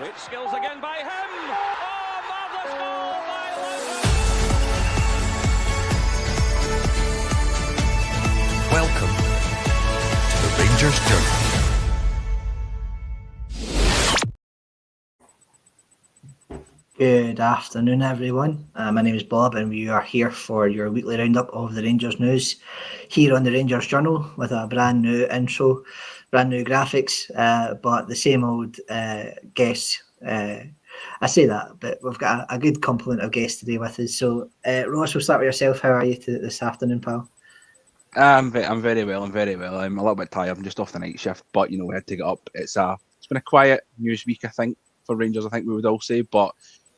Great skills again by him. Oh, marvellous goal by Logan. Welcome to the Rangers Journey. Good afternoon, everyone. My name is Bob, and we are here for your weekly roundup of the Rangers news here on the Rangers Journal with a brand new intro, brand new graphics, but the same old guests. I say that, but we've got a good complement of guests today with us. So, Ross, we'll start with yourself. How are you this afternoon, pal? I'm very well. I'm a little bit tired. I'm just off the night shift, but we had to get up. It's been a quiet news week, I think, for Rangers. I think we would all say, but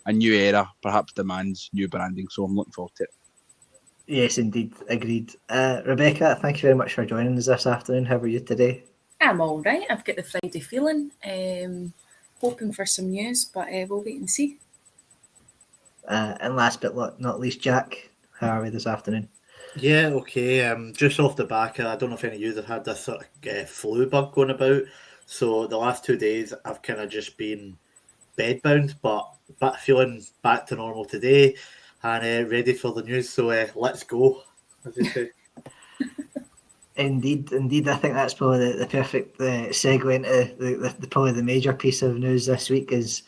a new era perhaps demands new branding, so I'm looking forward to it. Yes, indeed. Agreed. Rebecca, thank you very much for joining us this afternoon. How are you today? I'm all right. I've got the Friday feeling. Hoping for some news, but we'll wait and see. And last but not least, Jack, how are we this afternoon? Yeah, okay. Just off the back, I don't know if any of you have had this sort of flu bug going about. So the last 2 days, I've kind of just been bedbound, but feeling back to normal today and ready for the news. So let's go, as they say. Indeed. I think that's probably the perfect segue into probably the major piece of news this week is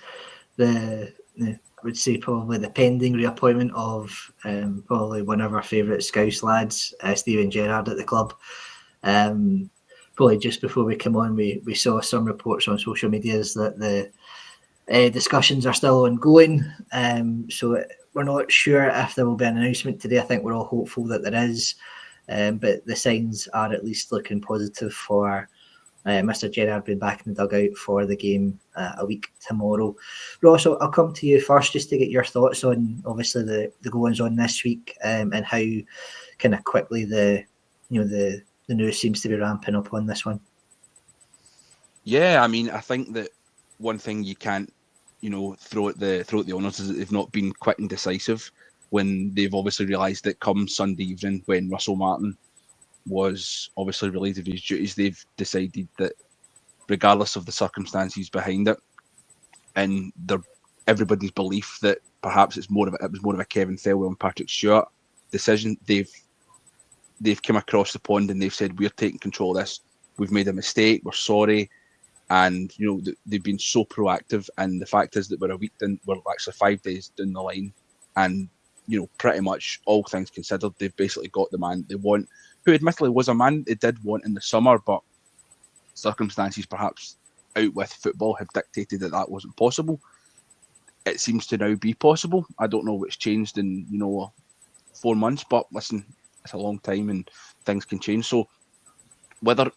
I would say probably the pending reappointment of probably one of our favourite Scouse lads, Steven Gerrard at the club. Probably just before we come on, we saw some reports on social medias that the discussions are still ongoing. So we're not sure if there will be an announcement today. I think we're all hopeful that there is. But the signs are at least looking positive for Mr. Gerrard being back in the dugout for the game a week tomorrow. Ross, I'll come to you first just to get your thoughts on obviously the goings on this week and how kind of quickly the news seems to be ramping up on this one. Yeah, I mean, I think that one thing you can't throw at the owners is that they've not been quick and decisive when they've obviously realised that come Sunday evening when Russell Martin was obviously relieved of his duties, they've decided that regardless of the circumstances behind it and everybody's belief that perhaps it was more of a Kevin Thelwell and Patrick Stewart decision, they've come across the pond and they've said, we're taking control of this, we've made a mistake, we're sorry. And they've been so proactive, and the fact is that we're actually 5 days down the line, and pretty much all things considered, they've basically got the man they want, who admittedly was a man they did want in the summer, but circumstances perhaps out with football have dictated that wasn't possible. It seems to now be possible. I don't know what's changed in 4 months, but listen, it's a long time and things can change. So whether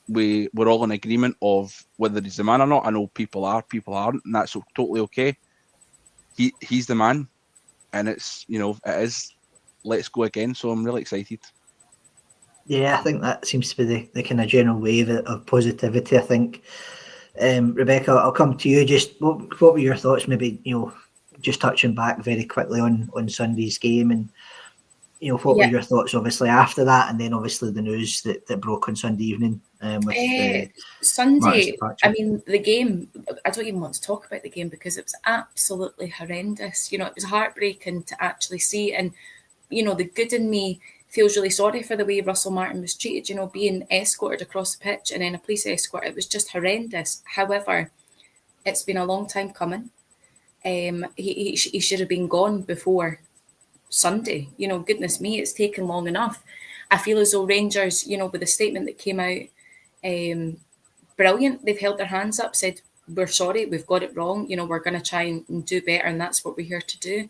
we're all in agreement of whether he's the man or not. I know people aren't, and that's totally okay. He's the man, and it's it is. Let's go again. So I'm really excited. Yeah, I think that seems to be the kind of general wave of positivity. I think, Rebecca, I'll come to you. Just what were your thoughts? Maybe just touching back very quickly on Sunday's game and. What were your thoughts, obviously, after that, and then obviously the news that broke on Sunday evening with Sunday. I mean, the game. I don't even want to talk about the game because it was absolutely horrendous. It was heartbreaking to actually see, and the good in me feels really sorry for the way Russell Martin was treated. Being escorted across the pitch and then a police escort. It was just horrendous. However, it's been a long time coming. He should have been gone before Sunday. Goodness me, it's taken long enough. I feel as though Rangers, with the statement that came out, brilliant. They've held their hands up, said, we're sorry, we've got it wrong. We're going to try and do better, and that's what we're here to do.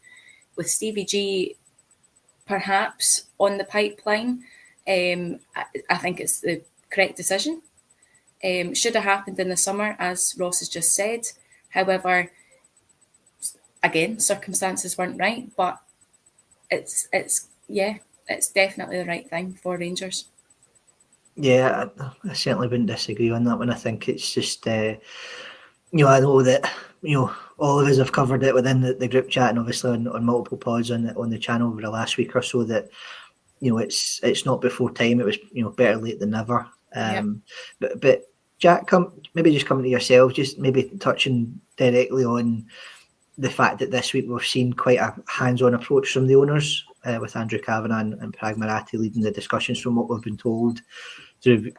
With Stevie G perhaps on the pipeline, I think it's the correct decision. Should have happened in the summer, as Ross has just said. However, again, circumstances weren't right, but it's definitely the right thing for Rangers. Yeah, I certainly wouldn't disagree on that one. I think it's just I know that all of us have covered it within the group chat and obviously on multiple pods on the channel over the last week or so that it's not before time. It was better late than never. But Jack, maybe just coming to yourself, just maybe touching directly on the fact that this week we've seen quite a hands-on approach from the owners, with Andrew Kavanagh and Prag Marathi leading the discussions from what we've been told through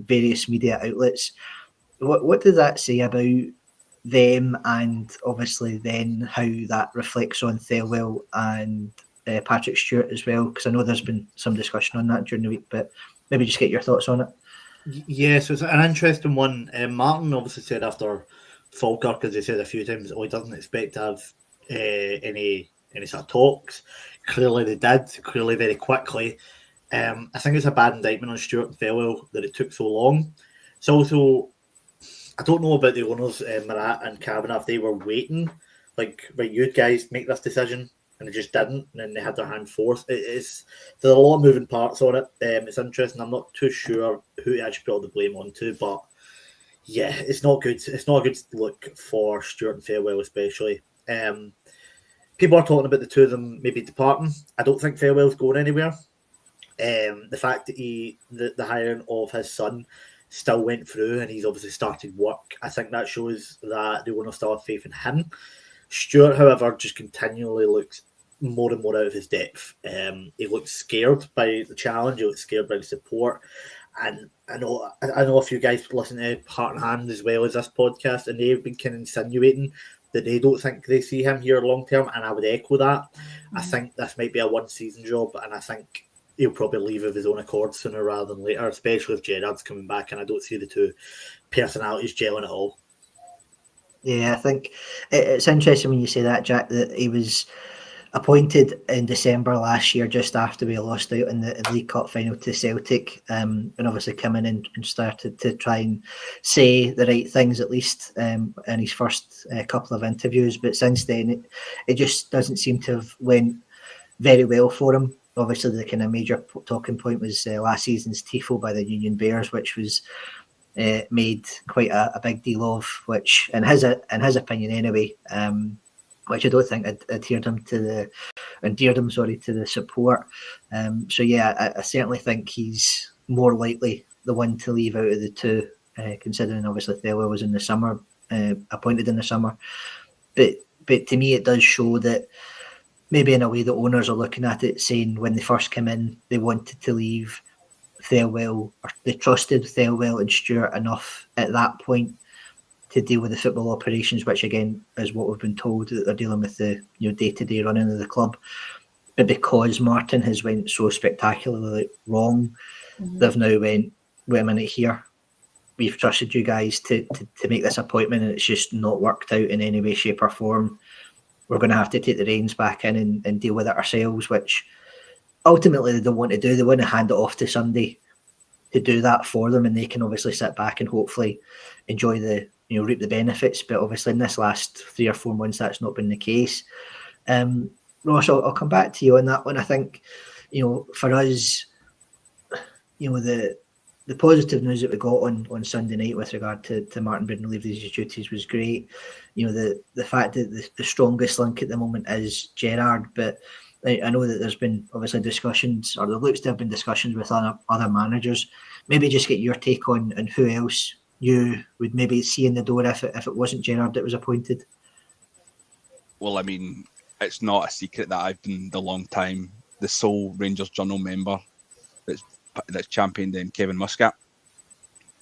various media outlets. What does that say about them, and obviously then how that reflects on Thelwell and Patrick Stewart as well? Because I know there's been some discussion on that during the week, but maybe just get your thoughts on it. Yeah, so it's an interesting one. Martin obviously said after Falkirk, as he said a few times, he doesn't expect to have any sort of talks. Clearly they did, clearly very quickly. I think it's a bad indictment on Stewart and Thelwell that it took so long. It's also, I don't know about the owners, Marat and Kavanagh, if they were waiting, like, right, you guys make this decision, and they just didn't, and then they had their hand forced. There's a lot of moving parts on it. It's interesting. I'm not too sure who to actually put all the blame onto, but yeah, it's not good. It's not a good look for Stewart and Thelwell, especially. People are talking about the two of them maybe departing. I don't think Thelwell's going anywhere. The fact that the hiring of his son still went through and he's obviously started work, I think that shows that they want to still have faith in him. Stewart, however, just continually looks more and more out of his depth. He looks scared by the challenge. He looks scared by the support. And I know a few guys listen to Heart and Hand as well as this podcast, and they've been kind of insinuating that they don't think they see him here long term, and I would echo that. I think this might be a one-season job, and I think he'll probably leave of his own accord sooner rather than later, especially if Gerrard's coming back, and I don't see the two personalities gelling at all. Yeah, I think it's interesting when you say that, Jack, that he was appointed in December last year, just after we lost out in the League Cup final to Celtic, and obviously come in and started to try and say the right things, at least in his first couple of interviews. But since then, it just doesn't seem to have went very well for him. Obviously, the kind of major talking point was last season's tifo by the Union Bears, which was made quite a big deal of, which in his opinion anyway, which I don't think endeared him to the support. So yeah, I certainly think he's more likely the one to leave out of the two, considering obviously Thelwell was in the summer, appointed in the summer. But to me, it does show that maybe in a way the owners are looking at it, saying when they first came in, they wanted to leave Thelwell, or they trusted Thelwell and Stewart enough at that point to deal with the football operations, which again is what we've been told, that they're dealing with the day-to-day running of the club. But because Martin has went so spectacularly wrong, they've now wait a minute here, we've trusted you guys to make this appointment, and it's just not worked out in any way, shape or form. We're going to have to take the reins back in and deal with it ourselves, which ultimately they don't want to do. They want to hand it off to somebody to do that for them, and they can obviously sit back and hopefully enjoy reap the benefits. But obviously in this last 3 or 4 months, that's not been the case. Ross, I'll come back to you on that one. I think, for us, the positive news that we got on Sunday night with regard to Martin Bridden leaving his duties was great. The fact that the strongest link at the moment is Gerrard, but I know that there's been obviously discussions, or there looks to have been discussions with other managers. Maybe just get your take on who else you would maybe see in the door if it wasn't Gerrard that was appointed. Well, I mean, it's not a secret that I've been the sole Rangers Journal member that's championed Kevin Muscat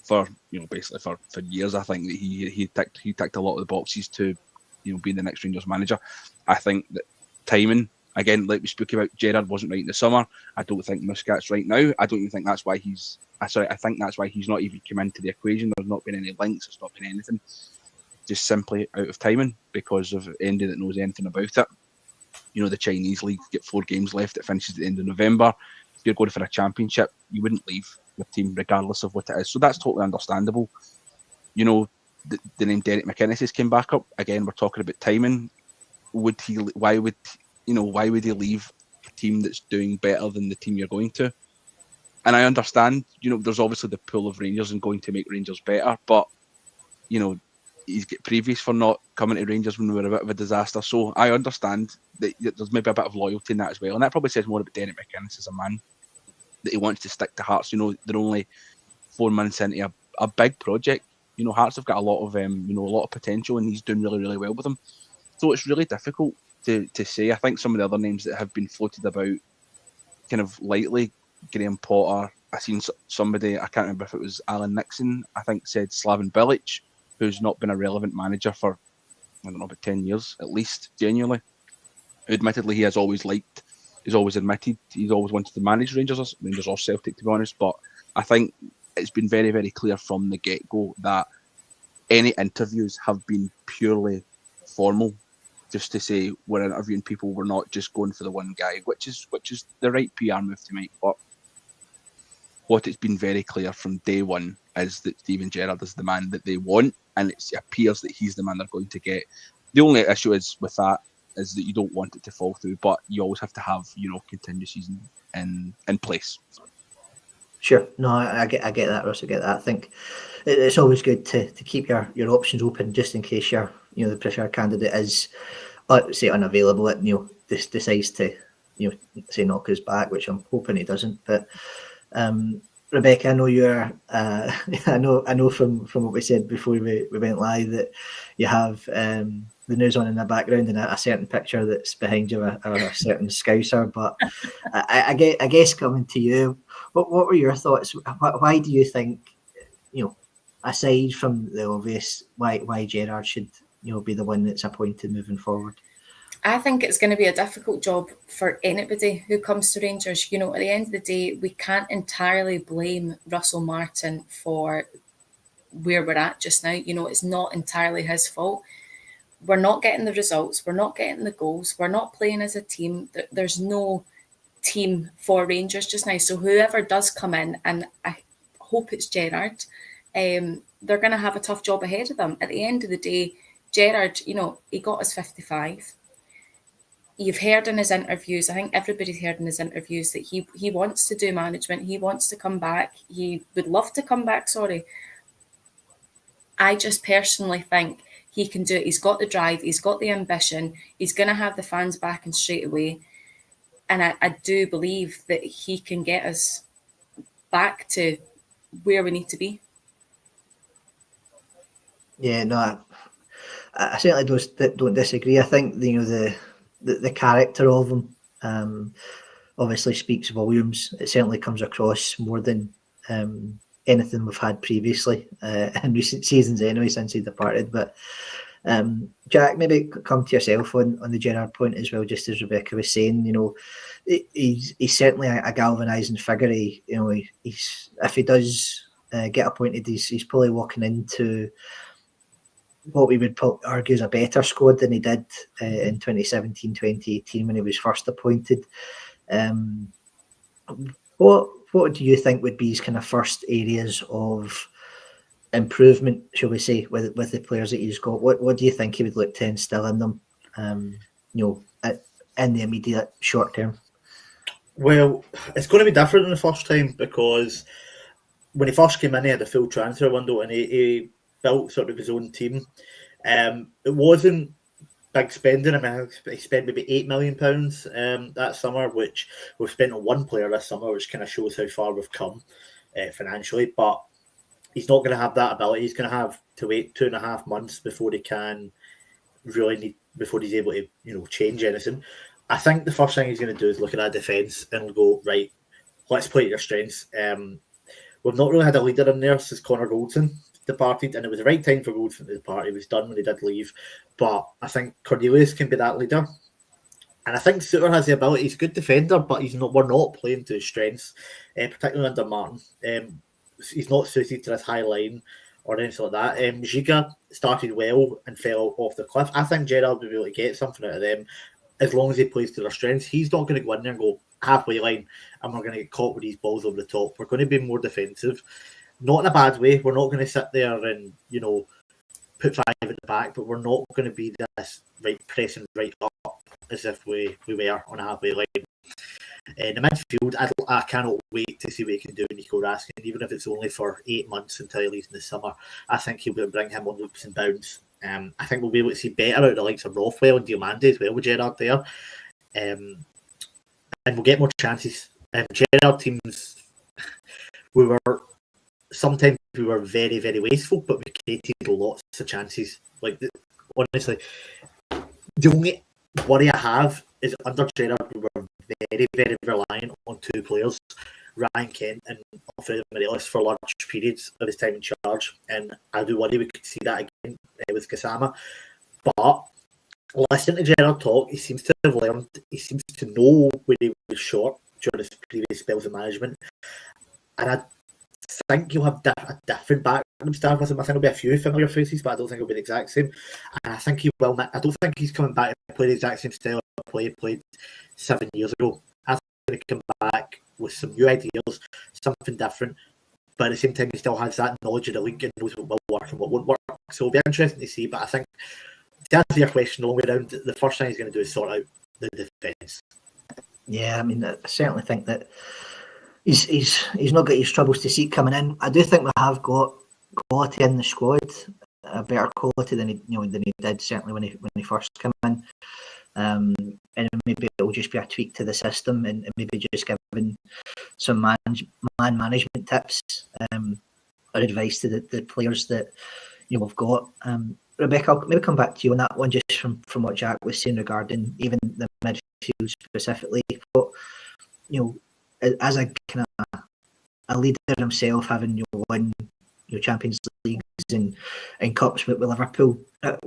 for basically for years. I think that he ticked a lot of the boxes to being the next Rangers manager. I think that timing, again, like we spoke about, Gerrard wasn't right in the summer. I don't think Muscat's right now. I don't even think that's why he's. I think that's why he's not even come into the equation. There's not been any links. There's not been anything. Just simply out of timing because of anybody that knows anything about it. The Chinese league get 4 games left. It finishes at the end of November. If you're going for a championship, you wouldn't leave your team regardless of what it is. So that's totally understandable. The name Derek McInnes has came back up again. We're talking about timing. Why would he leave a team that's doing better than the team you're going to? And I understand, there's obviously the pull of Rangers and going to make Rangers better, but he's got previous for not coming to Rangers when we were a bit of a disaster. So I understand that there's maybe a bit of loyalty in that as well, and that probably says more about Derek McInnes as a man, that he wants to stick to Hearts. They're only 4 months into a big project. You know, Hearts have got a lot of a lot of potential, and he's doing really, really well with them. So it's really difficult to say. I think some of the other names that have been floated about kind of lightly, Graham Potter. I seen somebody, I can't remember if it was Alan Nixon, I think said Slaven Bilic, who's not been a relevant manager for, I don't know, about 10 years at least, genuinely. Admittedly, he has always admitted he's always wanted to manage Rangers or Celtic, to be honest. But I think it's been very, very clear from the get-go that any interviews have been purely formal, just to say we're interviewing people, we're not just going for the one guy, which is the right PR move to make. But what it's been very clear from day one is that Steven Gerrard is the man that they want, and it appears that he's the man they're going to get. The only issue is with that is that you don't want it to fall through, but you always have to have, contingencies in place. Sure. No, I get that, Russ. I get that. I think it's always good to keep your options open, just in case the preferred candidate is, say, unavailable. This decides to, say, knock us back, which I'm hoping he doesn't. But Rebecca, I know you're. I know from what we said before we went live that you have the news on in the background and a certain picture that's behind you, or a certain Scouser. But I guess coming to you, what were your thoughts? Why do you think, aside from the obvious, why Gerrard should be the one that's appointed moving forward? I think it's going to be a difficult job for anybody who comes to Rangers. At the end of the day, we can't entirely blame Russell Martin for where we're at just now. It's not entirely his fault. We're not getting the results. We're not getting the goals. We're not playing as a team. There's no team for Rangers just now. So whoever does come in, and I hope it's Gerrard, they're going to have a tough job ahead of them. At the end of the day, Gerrard, he got us 55. You've heard in his interviews, I think everybody's heard in his interviews that he wants to do management. He wants to come back. He would love to come back, I just personally think he can do it. He's got the drive. He's got the ambition. He's going to have the fans back and straight away. And I do believe that he can get us back to where we need to be. Yeah, no, I certainly don't disagree. I think the character of him obviously speaks volumes. It certainly comes across more than anything we've had previously in recent seasons anyway, since he departed. But Jack, maybe come to yourself on the Gerrard point as well, just as Rebecca was saying. He's certainly a galvanising figure. He's if he does get appointed, he's probably walking into what we would argue is a better squad than he did in 2017-2018 when he was first appointed. What do you think would be his kind of first areas of improvement, shall we say, with the players that he's got? What do you think he would look to instill in them, in the immediate short term? Well, it's going to be different than the first time, because when he first came in, he had a full transfer window and he built sort of his own team. It wasn't big spending. I mean, he spent maybe £8 million that summer, which we've spent on one player this summer, which kind of shows how far we've come financially. But he's not going to have that ability. He's going to have to wait 2.5 months before he can before he's able to change anything. I think the first thing he's going to do is look at our defence and go, right, let's play to your strengths. We've not really had a leader in there since Connor Goldson departed, and it was the right time for Goldson to depart. He was done when he did leave, but I think Cornelius can be that leader, and I think Suter has the ability. He's a good defender, but we're not playing to his strengths, particularly under Martin. He's not suited to this high line or anything like that. Giga started well and fell off the cliff. I think Gerrard will be able to get something out of them as long as he plays to their strengths. He's not going to go in there and go halfway line and we're going to get caught with these balls over the top. We're going to be more defensive. Not in a bad way. We're not going to sit there and, put 5 at the back, but we're not going to be this pressing right up as if we were on a halfway line. In the midfield, I cannot wait to see what he can do with Nico Raskin, even if it's only for 8 months until he leaves in the summer. I think he'll be able to bring him on leaps and bounds. I think we'll be able to see better out of the likes of Rothwell and Diomande as well with Gerrard there. And we'll get more chances. Gerrard teams, we were sometimes we were very, very wasteful, but we created lots of chances. Like, honestly, the only worry I have is under Gerrard, we were very, very reliant on two players, Ryan Kent and Alfredo Morelos, for large periods of his time in charge. And I do worry we could see that again with Gassama. But listening to Gerrard talk, he seems to have learned, he seems to know when he was short during his previous spells of management. And I think you'll have a different backroom staff with him. I think there'll be a few familiar faces, but I don't think it'll be the exact same. And I think he will. I don't think he's coming back to play the exact same style of play he played 7 years ago. I think he's going to come back with some new ideas, something different. But at the same time, he still has that knowledge of the league and knows what will work and what won't work. So it'll be interesting to see. But I think, to answer your question all the way around, the first thing he's going to do is sort out the defence. Yeah, I mean, I certainly think that he's not got his troubles to see coming in. I do think we have got quality in the squad, a better quality than he did certainly when he first came in. And maybe it'll just be a tweak to the system, and maybe just giving some man management tips or advice to the players that we've got. Rebecca, I'll maybe come back to you on that one, just from what Jack was saying regarding even the midfield specifically. But as a kind of a leader himself, having won Champions Leagues and cups with Liverpool,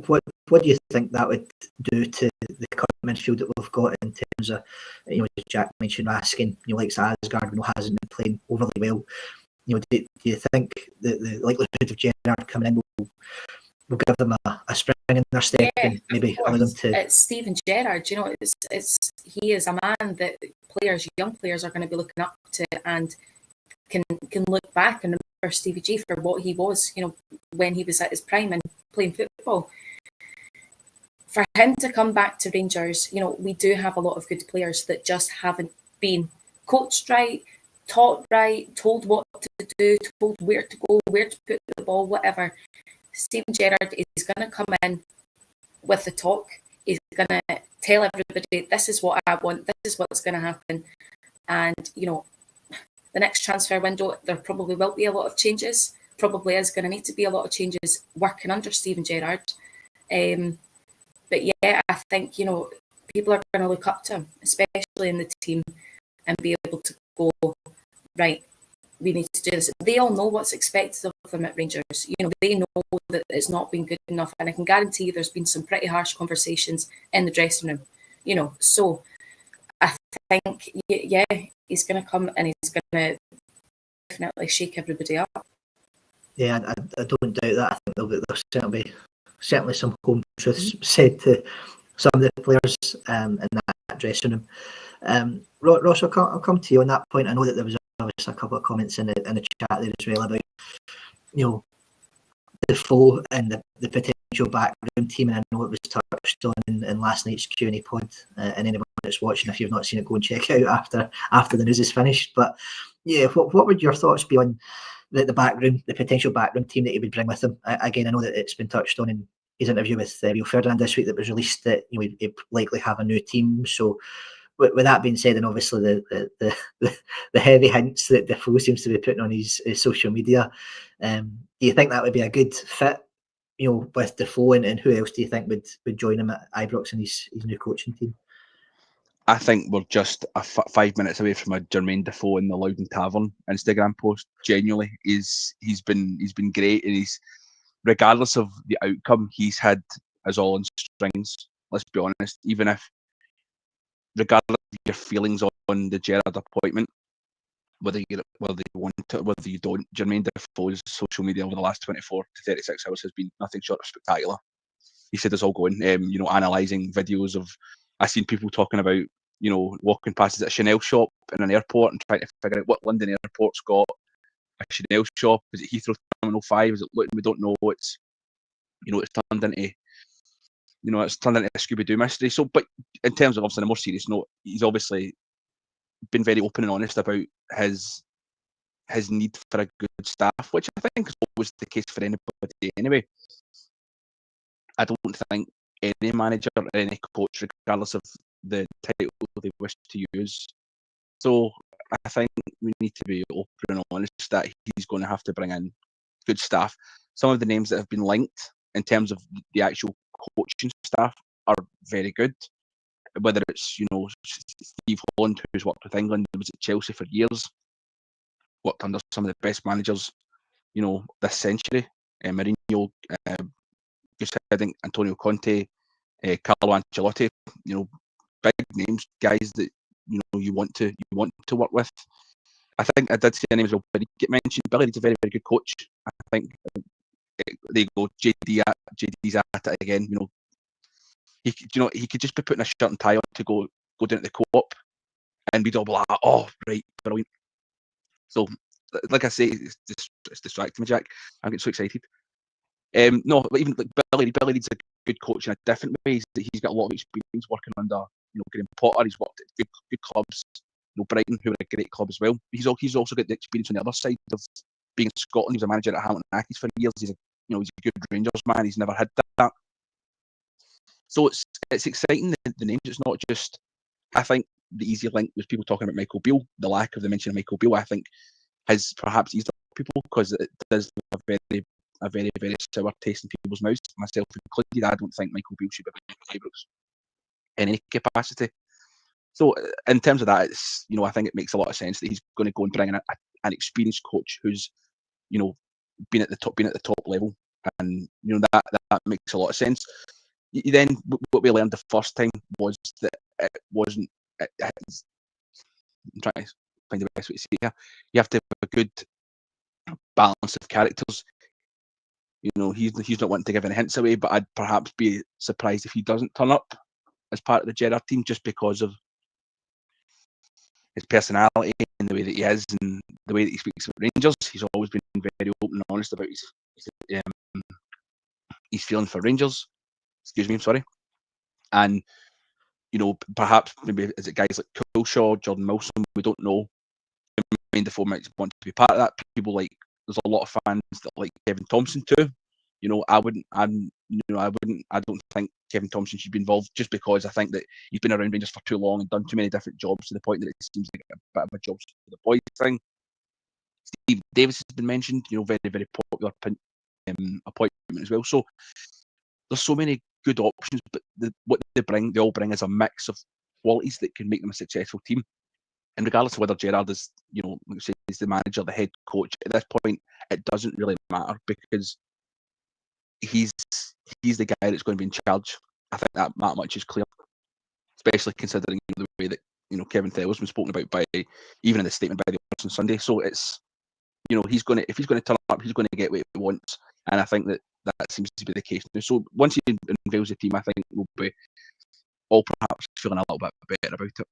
what do you think that would do to the current midfield that we've got in terms of, as Jack mentioned, Raskin, like Asgard, hasn't been playing overly well. Do you think the likelihood of Gerrard coming in will give them a spring in their step, and maybe allow them to? It's Steven Gerrard. He is a man that young players are going to be looking up to, and can look back and remember Stevie G for what he was, when he was at his prime and playing football. For him to come back to Rangers, we do have a lot of good players that just haven't been coached right, taught right, told what to do, told where to go, where to put the ball, whatever. Steven Gerrard is going to come in with the talk. He's going to tell everybody, this is what I want, this is what's going to happen. And, the next transfer window, there probably will be a lot of changes. Probably is going to need to be a lot of changes working under Steven Gerrard. But yeah, I think, people are going to look up to him, especially in the team, and be able to go, right, we need to do this. They all know what's expected of them at Rangers. They know that it's not been good enough. And I can guarantee you there's been some pretty harsh conversations in the dressing room, So I think, yeah, he's going to come and he's going to definitely shake everybody up. Yeah, I don't doubt that. I think there'll certainly some home truths said to some of the players in that dressing room. Ross, I'll come to you on that point. I know that there was obviously a couple of comments in the chat there as well about the foe and the potential backroom team, and I know it was touched on in last night's Q&A pod, and anyone that's watching, if you've not seen it, go and check it out after the news is finished. But yeah, what would your thoughts be on the backroom, the potential backroom team that he would bring with him? Again, I know that it's been touched on in his interview with Rio Ferdinand this week that was released, that he'd likely have a new team. So with that being said, and obviously the heavy hints that Defoe seems to be putting on his social media, do you think that would be a good fit, with Defoe, and who else do you think would join him at Ibrox and his new coaching team? I think we're just 5 minutes away from a Jermaine Defoe in the Loudon Tavern Instagram post. Genuinely, he's been great, and he's, regardless of the outcome, he's had us all in strings. Let's be honest. Even if, regardless of your feelings on the Gerrard appointment, whether you want it, whether you don't, Jermaine Defoe's social media over the last 24 to 36 hours has been nothing short of spectacular. He said us all going, analysing videos of, I've seen people talking about, walking past a Chanel shop in an airport and trying to figure out what London airport's got a Chanel shop. Is it Heathrow Terminal 5? Is it Luton? We don't know. It's turned into a Scooby-Doo mystery. So, but in terms of, obviously, on a more serious note, he's obviously been very open and honest about his need for a good staff, which I think is always the case for anybody anyway. I don't think any manager or any coach, regardless of the title they wish to use. So I think we need to be open and honest that he's going to have to bring in good staff. Some of the names that have been linked in terms of the actual coaching staff are very good. Whether it's, Steve Holland, who's worked with England, was at Chelsea for years, worked under some of the best managers, this century. Mourinho, just I think Antonio Conte, Carlo Ancelotti, big names, guys that you want to work with. I think I did see a name as well, but he get mentioned. Billy Reid's a very, very good coach. I think there you go. JD's at it again. He could just be putting a shirt and tie on to go down to the co-op, and we'd all be like, oh right, brilliant. So, like I say, it's distracting me, Jack. I'm getting so excited. No, but even like Billy Reid's a good coach in a different way. He's got a lot of experience working under, Graham Potter. He's worked at good clubs. Brighton, who are a great club as well. He's also got the experience on the other side of being in Scotland. He was a manager at Hamilton Accies for years. He's a good Rangers man. He's never had that. So it's exciting, the names. It's not just. I think the easy link was people talking about Michael Beale. The lack of the mention of Michael Beale, I think, has perhaps eased up people because it does have a very, very sour taste in people's mouths, myself included. I don't think Michael Beale should be one of my favourites in any capacity. So in terms of that, it's I think it makes a lot of sense that he's going to go and bring in an experienced coach who's been at the top level, and that makes a lot of sense. Then what we learned the first time was that it wasn't. I'm trying to find the best way to say it here. You have to have a good balance of characters. He's not wanting to give any hints away, but I'd perhaps be surprised if he doesn't turn up as part of the Gerrard team just because of his personality and the way that he is and the way that he speaks about Rangers. He's always been very open and honest about his feeling for Rangers. Excuse me, I'm sorry. And, perhaps maybe is it guys like Coulshaw, Jordan Milson, we don't know. Defoe might want to be part of that. There's a lot of fans that like Kevin Thompson too. I don't think Kevin Thompson should be involved just because I think that he's been around Rangers for too long and done too many different jobs to the point that it seems like a bit of a job for the boys thing. Steve Davis has been mentioned, very, very popular appointment as well. So there's so many good options, but what they all bring is a mix of qualities that can make them a successful team. And regardless of whether Gerrard is, is the manager, the head coach, at this point, it doesn't really matter because he's the guy that's going to be in charge. I think that much is clear, especially considering the way that Kevin Thell has been spoken about by even in the statement by the on Sunday. So it's if he's going to turn up, he's going to get what he wants, and I think that seems to be the case now. So once he unveils the team, I think we'll be all perhaps feeling a little bit better about it.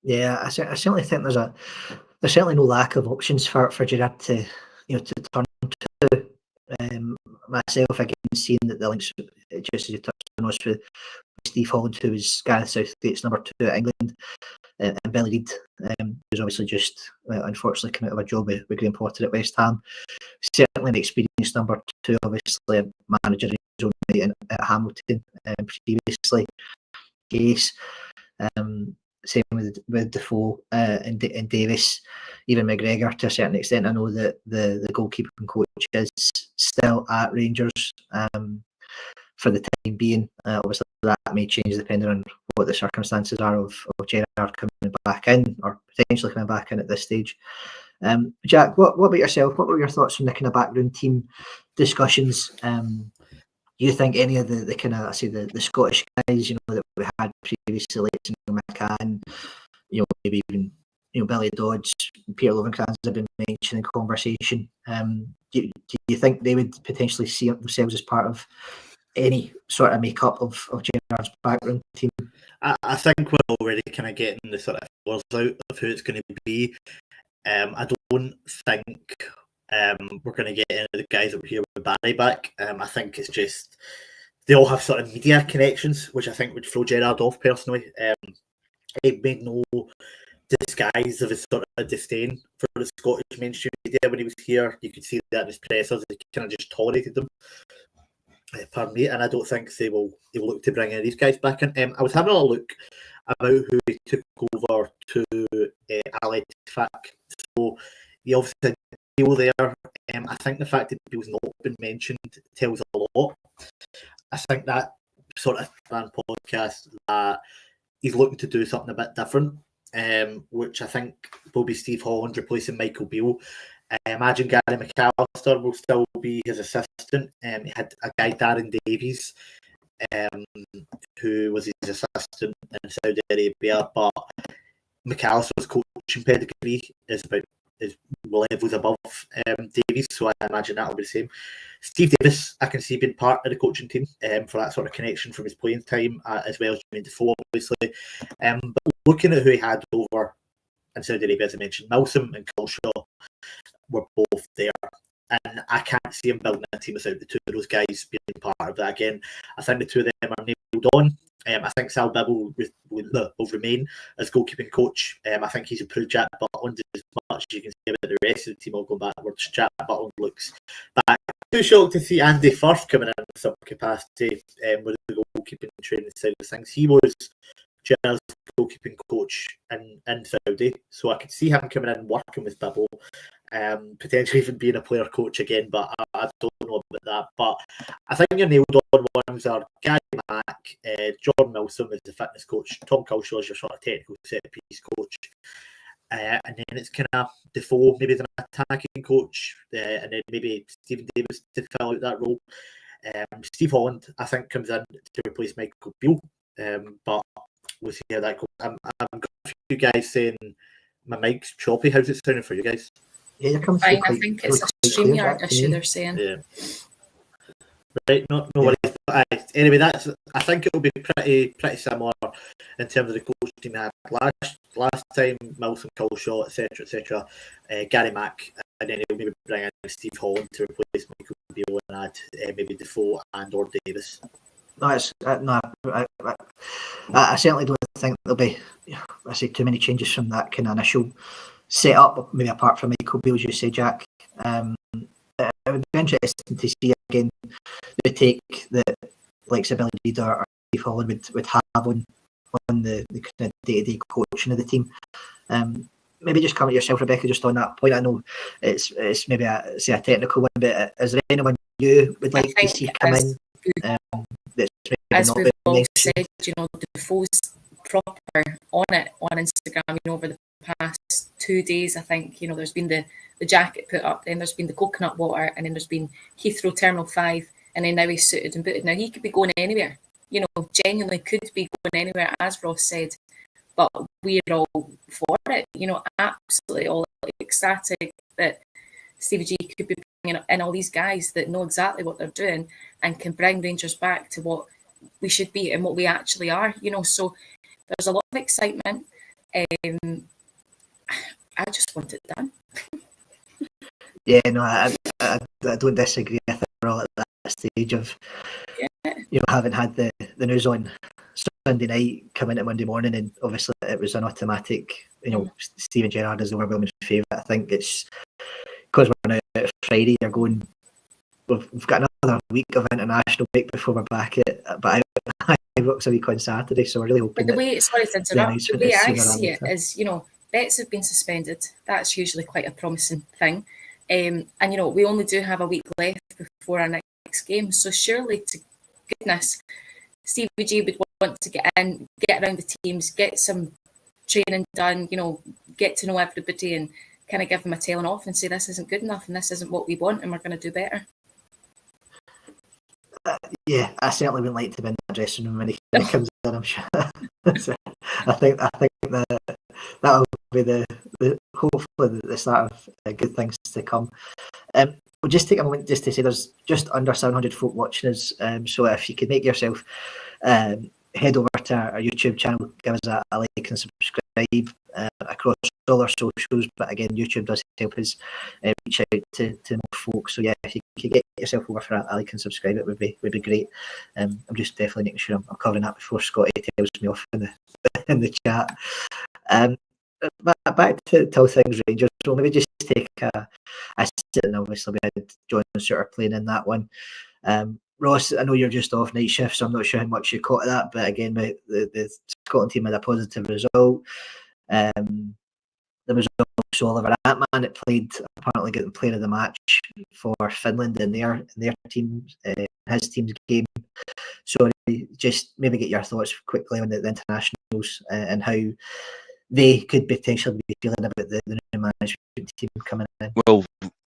Yeah, I certainly think there's certainly no lack of options for Gerrard to turn to. Myself again, seeing that the links, just as you touched on, was with Steve Holland, who was Gareth Southgate's number 2 at England, and Billy Reid, who's obviously just unfortunately come out of a job with Graham Potter at West Ham. Certainly an experienced number 2, obviously a manager in his own right at Hamilton previously. Case. Same with Defoe and Davis, even McGregor to a certain extent. I know that the goalkeeping coach is still at Rangers for the time being. Obviously, that may change depending on what the circumstances are of Gerrard coming back in or potentially coming back in at this stage. Jack, what about yourself? What were your thoughts from the kind of backroom team discussions? Do you think any of the kind of the Scottish guys that we had previously, like McCann, maybe even Billy Dodds, Peter Lovenkrands have been mentioned in conversation. Do you think they would potentially see themselves as part of any sort of makeup of Gerrard's backroom team? I think we're already kind of getting the sort of figures out of who it's going to be. I don't think we're going to get any of the guys that were here with Barry back. I think it's just they all have sort of media connections, which I think would throw Gerrard off personally. It made no disguise of his sort of disdain for the Scottish mainstream media when he was here. You could see that in his pressers. He kind of just tolerated them. Pardon me, and I don't think they will look to bring any of these guys back in. I was having a look about who he took over to Ali Tifak. So he obviously had a deal there. I think the fact that Beale's not been mentioned tells a lot. I think that sort of fan podcast that he's looking to do something a bit different, which I think will be Steve Holland replacing Michael Beale. I imagine Gary McAllister will still be his assistant. He had a guy, Darren Davies, who was his assistant in Saudi Arabia, but McAllister's coaching pedigree is about levels above Davies, so I imagine that'll be the same. Steve Davis, I can see being part of the coaching team for that sort of connection from his playing time, as well as Jermaine Defoe, obviously. But looking at who he had over in Saudi Arabia, as I mentioned, Milsom and Culshaw were both there. And I can't see him building a team without the two of those guys being part of that. Again, I think the two of them are nailed on. I think Sal Bibble will remain as goalkeeping coach. I think he's improved Jack Butland as much as you can say about the rest of the team. I'll go backwards. Jack Butland looks back. Too shocked to see Andy Firth coming in some capacity with the goalkeeping training side of things. He was Ger's goalkeeping coach in Saudi, so I could see him coming in working with Bibble. Potentially even being a player coach again, but I don't know about that. But I think your nailed on ones are Gary Mack, John Milsom as the fitness coach, Tom Culshaw as your sort of technical set piece coach, and then it's kind of Defoe maybe as an attacking coach, and then maybe Stephen Davis to fill out that role. Steve Holland, I think, comes in to replace Michael Beale, but we'll see how that goes. I'm got a few guys saying my mic's choppy. How's it sounding for you guys? Yeah, you're coming Fine, through I think it's a clear, StreamYard issue they're saying. Yeah. Right, no worries. Anyway, I think it'll be pretty similar in terms of the coach team they had last time. Milson, Culshaw, etc. Gary Mack, and then he'll maybe bring in Steve Holland to replace Michael Beale and add maybe Defoe and or Davis. No, I certainly don't think there'll be, I say, too many changes from that kind of initial setup, maybe apart from Michael Beale, as you say, Jack. It would be interesting to see again the take that like Billy Reid or Steve Holland would have on the kind of day-to-day coaching of the team. Maybe just come at yourself, Rebecca, just on that point. I know it's maybe a technical one, but is there anyone you would like to see come in? That's as not we've all mentioned? said, Defoe's proper on it on Instagram, over the past 2 days. I think, there's been the jacket put up, then there's been the coconut water, and then there's been Heathrow Terminal 5, and then now he's suited and booted. Now he could be going anywhere, genuinely could be going anywhere, as Ross said, but we're all for it, absolutely all ecstatic that Stevie G could be bringing in all these guys that know exactly what they're doing and can bring Rangers back to what we should be and what we actually are, so there's a lot of excitement. I just want it done. Yeah, no, I don't disagree. I think we're all at that stage of having had the news on Sunday night, come into Monday morning, and obviously it was an automatic. Steven Gerrard is the overwhelming favourite. I think it's because we're now at Friday. They're going. We've got another week of international break before we're back at. But Ibrox a week on Saturday, so we're really hoping. But the way, sorry to interrupt, the way I see it is, bets have been suspended. That's usually quite a promising thing. And, we only do have a week left before our next game. So surely, to goodness, Stevie G would want to get in, get around the teams, get some training done, get to know everybody and kind of give them a tailing off and say this isn't good enough and this isn't what we want and we're going to do better. Yeah, I certainly wouldn't like to be in that dressing room when he comes in, I'm sure. So I think that'll be the hopefully the start of good things to come. We'll just take a moment just to say there's just under 700 folk watching us. So if you could make yourself head over to our YouTube channel, give us a like and subscribe across all our socials. But again, YouTube does help us reach out to more folks. So yeah, if you could get yourself over for a like and subscribe, it would be great. I'm just definitely making sure I'm covering that before Scotty tells me off in the chat. Back to All Things Rangers. So maybe just take a sit, and obviously we had John Suter playing in that one. Ross, I know you're just off night shift, so I'm not sure how much you caught of that. But again, the Scotland team had a positive result. There was also Oliver Atman that played, apparently getting player of the match for Finland in their team, his team's game. So just maybe get your thoughts quickly on the internationals and how they could potentially be feeling about the new management team coming in. Well,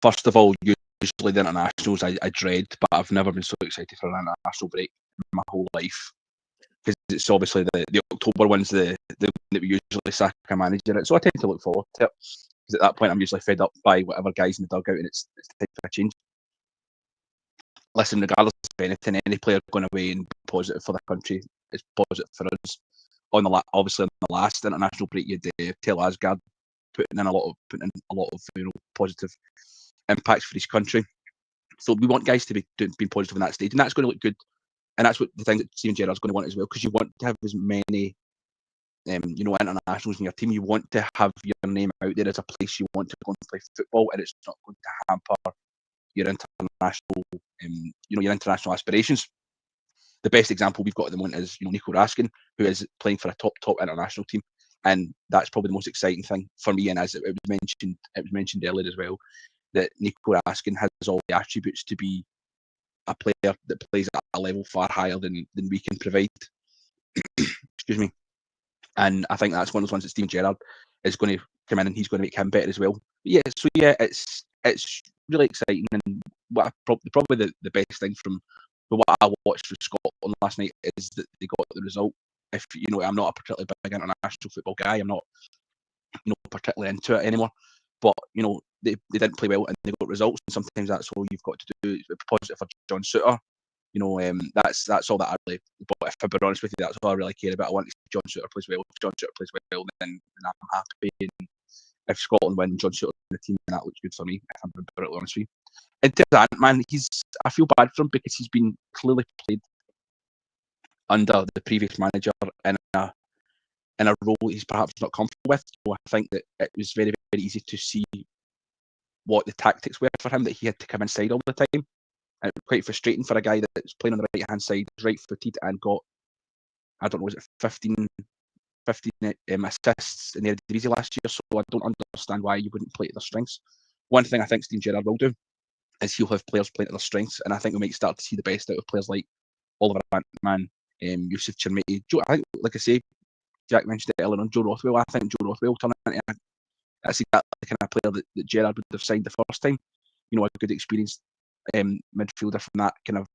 first of all, usually the internationals I dread, but I've never been so excited for an international break in my whole life. Because it's obviously the October one's the one that we usually sack a manager at. So I tend to look forward to it. Because at that point I'm usually fed up by whatever guys in the dugout and it's time for a change. Listen, regardless of anything, any player going away and being positive for the country is positive for us. Obviously on the last international break you had Tel Asgard putting in a lot of positive impacts for his country. So we want guys to be being positive in that stage, and that's going to look good. And that's what the thing that Steven Gerrard's going to want as well, because you want to have as many, internationals in your team. You want to have your name out there as a place you want to go and play football, and it's not going to hamper your international, your international aspirations. The best example we've got at the moment is, Nico Raskin, who is playing for a top international team, and that's probably the most exciting thing for me. And as it was mentioned earlier as well, that Nico Raskin has all the attributes to be a player that plays at a level far higher than we can provide. Excuse me. And I think that's one of those ones that Steven Gerrard is going to come in and he's going to make him better as well. It's really exciting. And probably the best thing from what I watched from Scotland last night is that they got the result. If I'm not a particularly big international football guy, I'm not particularly into it anymore. But they didn't play well and they got results. And sometimes that's all you've got to do. It's positive for John Souttar. That's all that I really. But if I'm honest with you, that's all I really care about. I want to see John Souttar plays well. If John Souttar plays well, then I'm happy. And if Scotland win, John Souttar in the team, then that looks good for me. If I'm brutally honest with you. In terms of Ant-Man, I feel bad for him because he's been clearly played under the previous manager in a role he's perhaps not comfortable with. So I think that it was very, very easy to see what the tactics were for him, that he had to come inside all the time. And it was quite frustrating for a guy that's playing on the right-hand side, right-footed, and got, I don't know, was it 15 assists in the Eredivisie last year, so I don't understand why you wouldn't play to their strengths. One thing I think Steven Gerrard will do is he'll have players playing to their strengths, and I think we might start to see the best out of players like Oliver Ant-Man, Yusuf Chermiti. Like I say, Jack mentioned it earlier on, Joe Rothwell. I think Joe Rothwell turned into that's exactly the kind of player that Gerrard would have signed the first time. A good experienced midfielder from that kind of,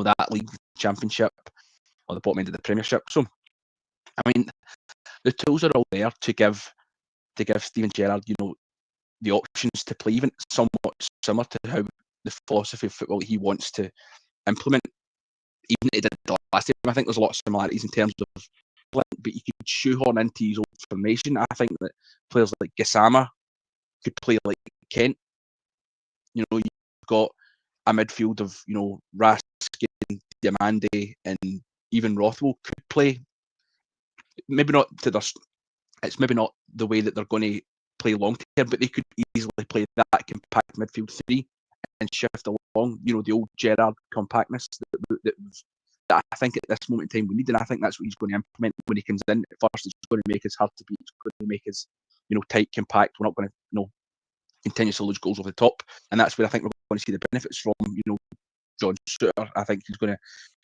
that league championship or the bottom end of the Premiership. So, I mean, the tools are all there to give Steven Gerrard, the options to play even somewhat similar to how the philosophy of football he wants to implement. Even he did the last time. I think there's a lot of similarities in terms of, but you could shoehorn into his old formation. I think that players like Gassama could play like Kent. You've got a midfield of, Raskin, Diamande, and even Rothwell could play. Maybe not it's maybe not the way that they're going to play long term, but they could easily play that compact midfield three and shift along. The old Gerrard compactness that I think at this moment in time we need, and I think that's what he's going to implement when he comes in. At first, it's going to make us hard to beat. It's going to make us, tight, compact. We're not going to, continuously lose goals over the top, and that's where I think we're going to see the benefits from. John Souttar. I think we're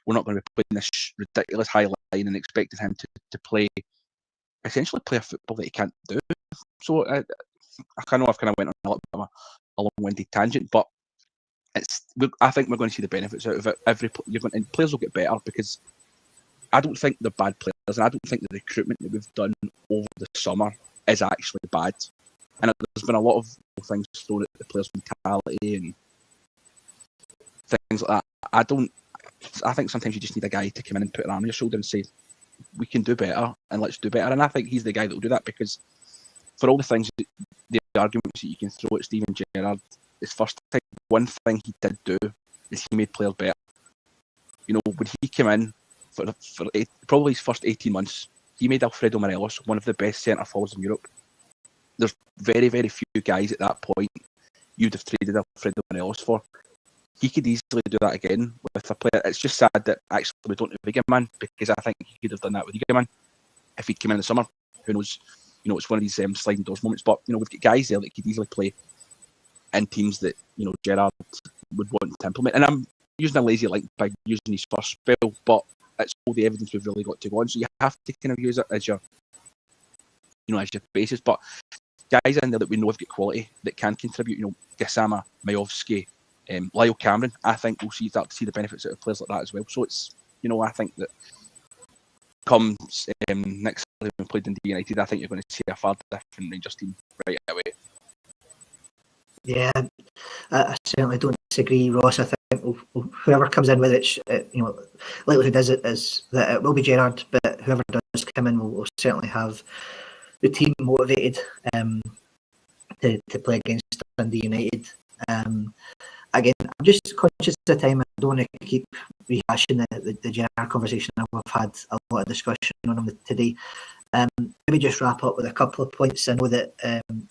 not going to be playing this ridiculous high line and expecting him to play essentially play a football that he can't do. So I know I've kind of went on a little bit of a long-winded tangent, but I think we're going to see the benefits out of it. And players will get better because I don't think they're bad players, and I don't think the recruitment that we've done over the summer is actually bad. And there's been a lot of things thrown at the players' mentality and things like that. I think sometimes you just need a guy to come in and put an arm on your shoulder and say, we can do better and let's do better. And I think he's the guy that will do that, because for all the things, the arguments that you can throw at Steven Gerrard, his first time, one thing he did do is he made players better. When he came in for probably his first 18 months, he made Alfredo Morelos one of the best centre forwards in Europe. There's very, very few guys at that point you'd have traded Alfredo Morelos for. he could easily do that again with a player. It's just sad that actually we don't have a man, because I think he could have done that with man if he'd come in the summer. Who knows? You know, it's one of these sliding doors moments. But you know, we've got guys there that could easily play in teams that Gerrard would want to implement. And I'm using a lazy link by using his first spell, but it's all the evidence we've really got to go on. So you have to kind of use it as your, as your basis. But guys in there that we know have got quality that can contribute. Gassama, Majovski, Lyle Cameron. I think we'll start to see the benefits out of players like that as well. So it's, I think that come next Saturday when we played in United, I think you're going to see a far different Rangers team right away. Yeah, I certainly don't disagree, Ross. I think whoever comes in with it, likelihood is that it will be Gerrard, but whoever does come in will certainly have the team motivated to play against Dundee United. Again, I'm just conscious of the time. I don't want to keep rehashing the Gerrard conversation. We've had a lot of discussion on them today. Maybe just wrap up with a couple of points. I know that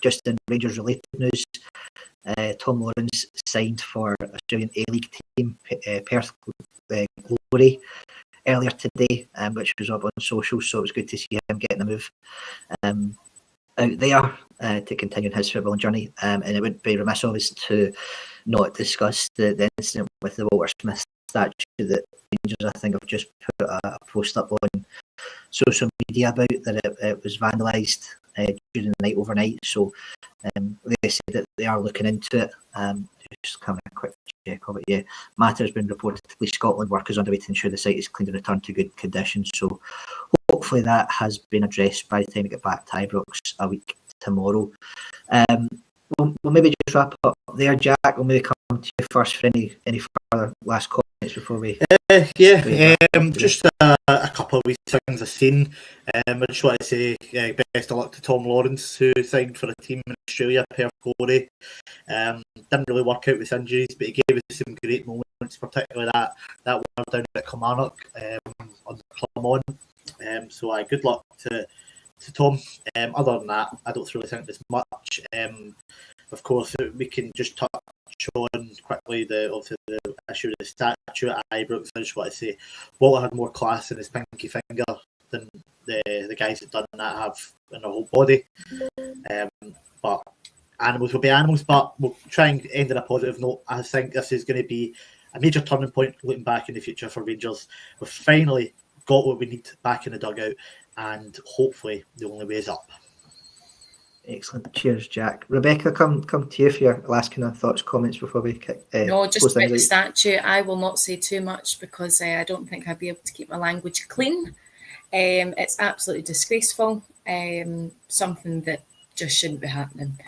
just in Rangers related news, Tom Lawrence signed for Australian A-League team Perth Glory earlier today, which was up on social, so it was good to see him getting a move out there to continue his footballing journey. And it would be remiss of us to not discuss the incident with the Walter Smith statue that Rangers, I think, have just put a post up on social media about that it was vandalised during the night overnight. So they said that they are looking into it. Just having a quick check of it. Yeah, matter has been reported to Police Scotland. Work is underway to ensure the site is cleaned and returned to good condition. So hopefully that has been addressed by the time we get back to Ibrox a week tomorrow. We'll maybe just wrap up there, Jack. We'll maybe come to you first for any further last comments before we. Just a couple of wee things I've seen. I just want to say best of luck to Tom Lawrence, who signed for a team in Australia, Perth Glory. Didn't really work out with injuries, but he gave us some great moments, particularly that one down at Kilmarnock on the Clermont. So good luck to Tom. Other than that, I don't really think there's much. Of course, we can just touch on quickly the issue of the statue at Ibrox. I just want to say Walter had more class in his pinky finger than the guys that done that have in their whole body. But animals will be animals, but we'll try and end on a positive note. I think this is going to be a major turning point looking back in the future for Rangers. We've finally got what we need back in the dugout, and hopefully the only way is up. Excellent. Cheers, Jack. Rebecca, come to you for your last kind of thoughts, comments before we kick. No, just about the statue. I will not say too much because I don't think I'd be able to keep my language clean. It's absolutely disgraceful. Something that just shouldn't be happening.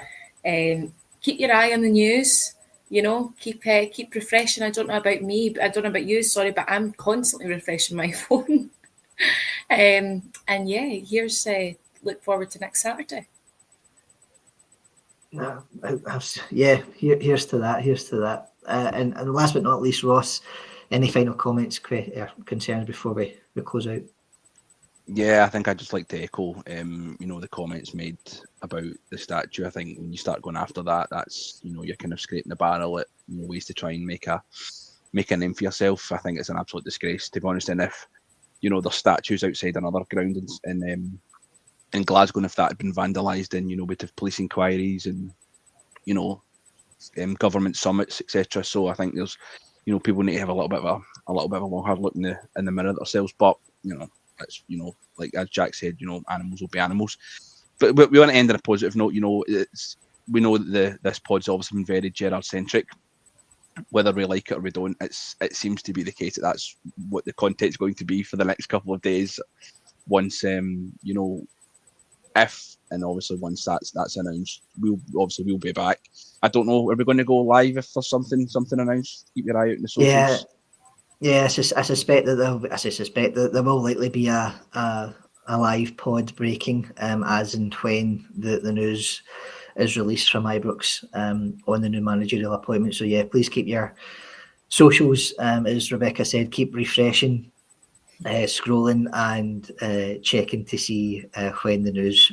Keep your eye on the news. Keep refreshing. I don't know about me, but I don't know about you. Sorry, but I'm constantly refreshing my phone. And yeah, here's look forward to next Saturday. Here's to that. And last but not least, Ross, any final comments, concerns before we close out? Yeah, I think I'd just like to echo, the comments made about the statue. I think when you start going after that, that's, you're kind of scraping the barrel at ways to try and make a name for yourself. I think it's an absolute disgrace, to be honest. And if, there's statues outside another ground in Glasgow, and if that had been vandalised, and we'd have police inquiries and government summits, etc. So I think there's people need to have a little bit of a long hard look in the mirror at themselves. But it's like as Jack said, animals will be animals. But we want to end on a positive note. We know that this pod's obviously been very Gerrard centric. Whether we like it or we don't, it seems to be the case that that's what the content's going to be for the next couple of days. Once if and obviously once that's announced, we'll be back. I don't know, are we going to go live if there's something announced? Keep your eye out in the socials. Yeah. I suspect that there will likely be a live pod breaking as and when the news is released from Ibrox on the new managerial appointment. So yeah, please keep your socials, as Rebecca said, keep refreshing, scrolling and checking to see when the news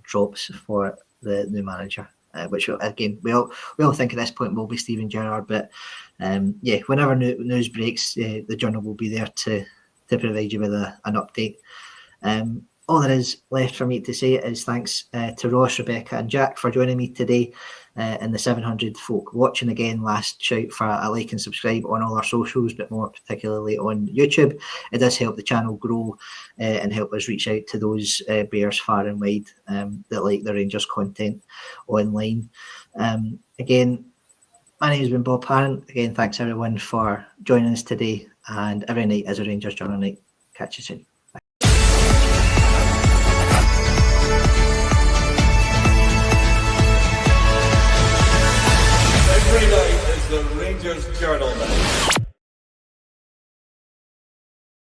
drops for the new manager. which again we all think at this point will be Steven Gerrard. But whenever news breaks, the Journal will be there to provide you with an update. All there is left for me to say is thanks to Ross, Rebecca and Jack for joining me today, and the 700 folk watching again. Last shout for a like and subscribe on all our socials, but more particularly on YouTube. It does help the channel grow and help us reach out to those bears far and wide that like the Rangers content online. Again, my name has been Bob Parent. Again, thanks everyone for joining us today, and every night is a Rangers Journal night. Catch you soon. Every night is the Rangers Journal night.